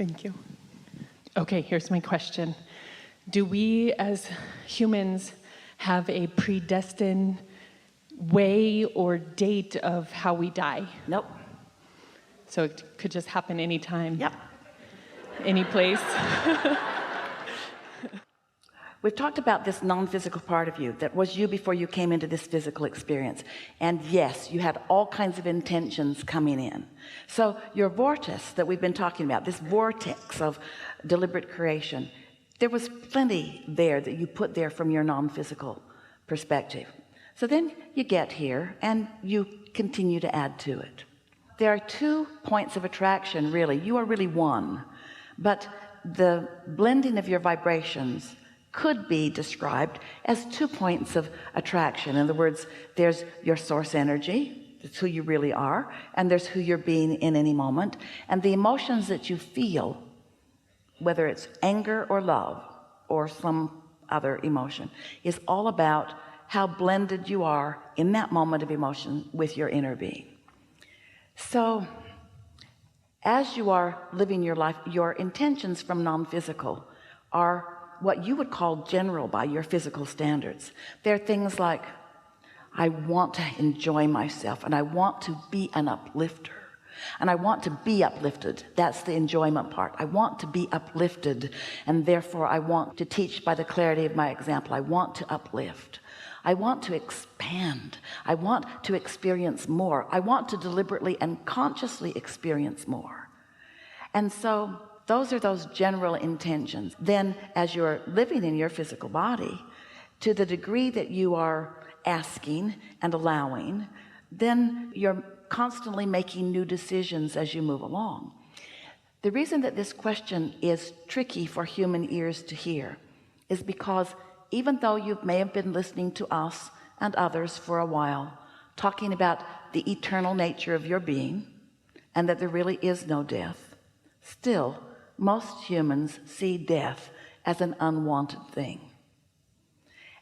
Thank you. Okay, here's my question. Do we as humans have a predestined way or date of how we die? Nope. So it could just happen anytime? Yep. Any place? We've talked about this non-physical part of you that was you before you came into this physical experience. And yes, you had all kinds of intentions coming in. So your vortex that we've been talking about, this vortex of deliberate creation, there was plenty there that you put there from your non-physical perspective. So then you get here and you continue to add to it. There are 2 points of attraction, really. You are really one, but the blending of your vibrations could be described as 2 points of attraction. In other words, there's your source energy, that's who you really are, and there's who you're being in any moment, and the emotions that you feel, whether it's anger or love or some other emotion, is all about how blended you are in that moment of emotion with your inner being. So as you are living your life, your intentions from non-physical are what you would call general by your physical standards. They're things like, I want to enjoy myself, and I want to be an uplifter, and I want to be uplifted. That's the enjoyment part. I want to be uplifted, and therefore I want to teach by the clarity of my example. I want to uplift. I want to expand. I want to experience more. I want to deliberately and consciously experience more. And so those are those general intentions. Then as you're living in your physical body, to the degree that you are asking and allowing, then you're constantly making new decisions as you move along. The reason that this question is tricky for human ears to hear is because even though you may have been listening to us and others for a while, talking about the eternal nature of your being and that there really is no death, still most humans see death as an unwanted thing.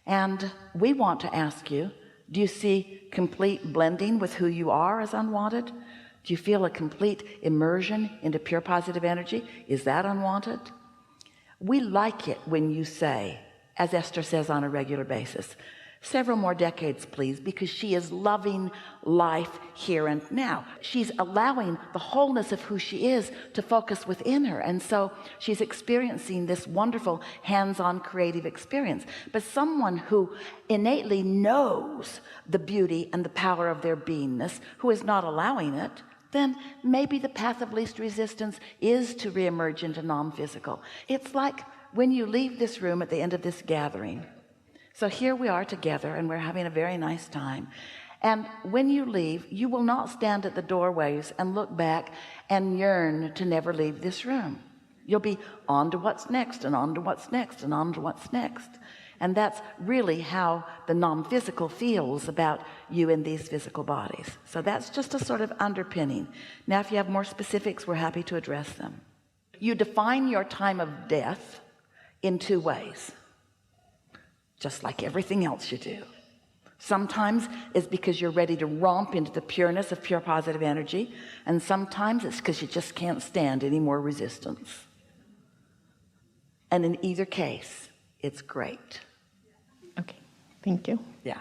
And we want to ask you, do you see complete blending with who you are as unwanted? Do you feel a complete immersion into pure positive energy? Is that unwanted? We like it when you say, as Esther says on a regular basis, several more decades please, because she is loving life here and now. She's allowing the wholeness of who she is to focus within her, and so she's experiencing this wonderful hands-on creative experience. But someone who innately knows the beauty and the power of their beingness, who is not allowing it, then maybe the path of least resistance is to reemerge into non-physical. It's like when you leave this room at the end of this gathering. So here we are together and we're having a very nice time, and when you leave, you will not stand at the doorways and look back and yearn to never leave this room. You'll be on to what's next and on to what's next and on to what's next. And that's really how the non-physical feels about you in these physical bodies. So that's just a sort of underpinning. Now if you have more specifics, we're happy to address them. You define your time of death in 2 ways, just like everything else you do. Sometimes it's because you're ready to romp into the pureness of pure positive energy, and sometimes it's because you just can't stand any more resistance. And in either case, it's great. Okay, thank you. Yeah.